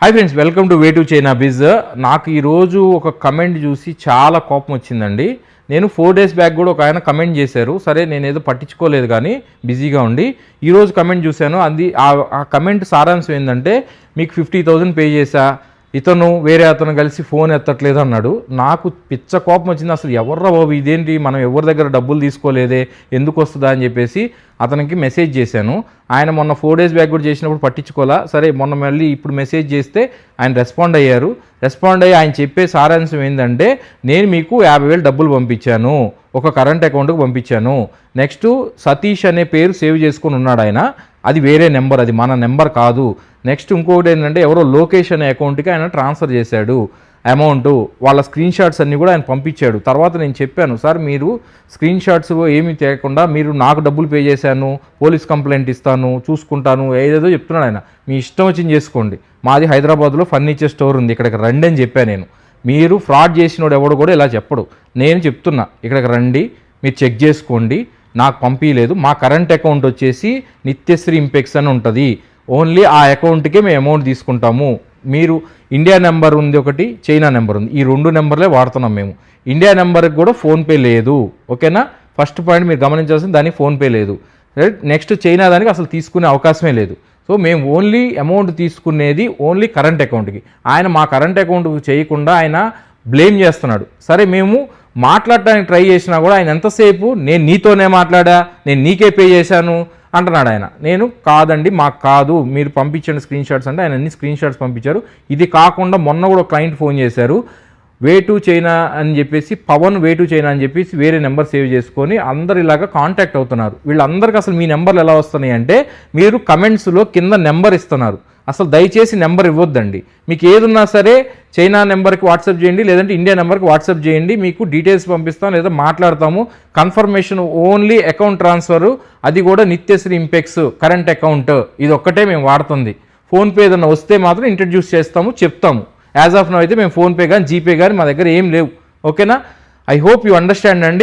Hi friends, welcome to way to China biz. నాకు ఈరోజు ఒక కమెంట్ చూసి చాలా కోపం వచ్చిందండి. నేను 4 days బ్యాక్ కూడా ఒక ఆయన కమెంట్ చేశారు. సరే నేను ఏదో పట్టించుకోలేదు కానీ బిజీగా ఉండి ఈరోజు కమెంట్ చూశాను. అది ఆ కమెంట్ సారాంశం ఏంటంటే, మీకు 50,000 పే చేశా, ఇతను వేరే అతను కలిసి ఫోన్ ఎత్తట్లేదు అన్నాడు. నాకు పిచ్చ కోపం వచ్చింది. అసలు ఎవర్రా బాబు ఇదేంటి, మనం ఎవరి దగ్గర డబ్బులు తీసుకోలేదే, ఎందుకు వస్తుందా అని చెప్పేసి అతనికి మెసేజ్ చేశాను. ఆయన మొన్న 4 days బ్యాక్ కూడా చేసినప్పుడు పట్టించుకోవాలా. సరే మొన్న మళ్ళీ ఇప్పుడు మెసేజ్ చేస్తే ఆయన రెస్పాండ్ అయ్యారు. రెస్పాండ్ అయ్యి ఆయన చెప్పే సారాంశం ఏంటంటే, నేను మీకు 50,000 డబ్బులు పంపించాను, ఒక కరెంట్ అకౌంట్కి పంపించాను. నెక్స్ట్ సతీష్ అనే పేరు సేవ్ చేసుకొని ఉన్నాడు ఆయన, అది వేరే నెంబర్, అది మన నెంబర్ కాదు. నెక్స్ట్ ఇంకొకటి ఏంటంటే, ఎవరో లోకేష్ అనే అకౌంట్కి ఆయన ట్రాన్స్ఫర్ చేశాడు అమౌంట్, వాళ్ళ స్క్రీన్ షాట్స్ అన్నీ కూడా ఆయన పంపించాడు. తర్వాత నేను చెప్పాను, సార్ మీరు స్క్రీన్ షాట్స్ ఏమీ తేకుండా మీరు నాకు డబ్బులు పే చేశాను, పోలీస్ కంప్లైంట్ ఇస్తాను, చూసుకుంటాను, ఏదేదో చెప్తున్నాడు ఆయన. మీ ఇష్టం వచ్చింది చేసుకోండి, మాది హైదరాబాద్లో ఫర్నిచర్ స్టోర్ ఉంది, ఇక్కడికి రండి అని చెప్పాను నేను. మీరు ఫ్రాడ్ చేసినోడు ఎవడు కూడా ఇలా చెప్పడు. నేను చెప్తున్నా, ఇక్కడికి రండి, మీరు చెక్ చేసుకోండి, నాకు పంపించలేదు. మా కరెంట్ అకౌంట్ వచ్చేసి నిత్యశ్రీ ఇంపెక్స్ అని ఉంటుంది, ఓన్లీ ఆ అకౌంట్కే మేము అమౌంట్ తీసుకుంటాము. మీరు ఇండియా నెంబర్ ఉంది ఒకటి, చైనా నెంబర్ ఉంది, ఈ 2 నెంబర్లే వాడుతున్నాం మేము. ఇండియా నెంబర్కి కూడా ఫోన్పే లేదు, ఓకేనా? ఫస్ట్ పాయింట్ మీరు గమనించాల్సింది, దానికి ఫోన్పే లేదు. రైట్, నెక్స్ట్ చైనా దానికి అసలు తీసుకునే అవకాశమే లేదు. సో మేము ఓన్లీ అమౌంట్ తీసుకునేది ఓన్లీ కరెంట్ అకౌంట్కి. ఆయన మా కరెంట్ అకౌంట్కి చేయకుండా ఆయన బ్లేమ్ చేస్తున్నాడు. సరే మేము మాట్లాడటానికి ట్రై చేసినా కూడా ఆయన ఎంతసేపు నేను నీతోనే మాట్లాడా, నేను నీకే పే చేశాను అంటున్నాడు ఆయన. నేను కాదండి, మాకు కాదు, మీరు పంపించండి స్క్రీన్ షాట్స్ అంటే ఆయన అన్ని స్క్రీన్ షాట్స్ పంపించారు. ఇది కాకుండా మొన్న కూడా క్లయింట్ ఫోన్ చేశారు, వే టు చైనా అని చెప్పేసి, పవన్ వే టు చైనా అని చెప్పేసి వేరే నెంబర్ సేవ్ చేసుకొని అందరు ఇలాగా కాంటాక్ట్ అవుతున్నారు. వీళ్ళందరికీ అసలు మీ నెంబర్లు ఎలా వస్తున్నాయి అంటే, మీరు కమెంట్స్లో కింద నెంబర్ ఇస్తున్నారు. అసలు దయచేసి నెంబర్ ఇవ్వద్దండి. మీకు ఏదున్నా సరే చైనా నెంబర్కి వాట్సాప్ చేయండి, లేదంటే ఇండియా నెంబర్కి వాట్సాప్ చేయండి, మీకు డీటెయిల్స్ పంపిస్తాం లేదా మాట్లాడతాము. కన్ఫర్మేషన్ ఓన్లీ అకౌంట్ ట్రాన్స్ఫర్, అది కూడా నిత్యశ్రీ ఇంపెక్స్ కరెంట్ అకౌంట్, ఇది ఒక్కటే మేము వాడుతుంది. ఫోన్పే ఏదన్నా వస్తే మాత్రం ఇంట్రడ్యూస్ చేస్తాము, చెప్తాము. యాజ్ ఆఫ్ నౌ అయితే మేము ఫోన్పే కానీ జీపే కానీ మా దగ్గర ఏం లేవు, ఓకేనా? ఐ హోప్ యూ అండర్స్టాండ్ అండి.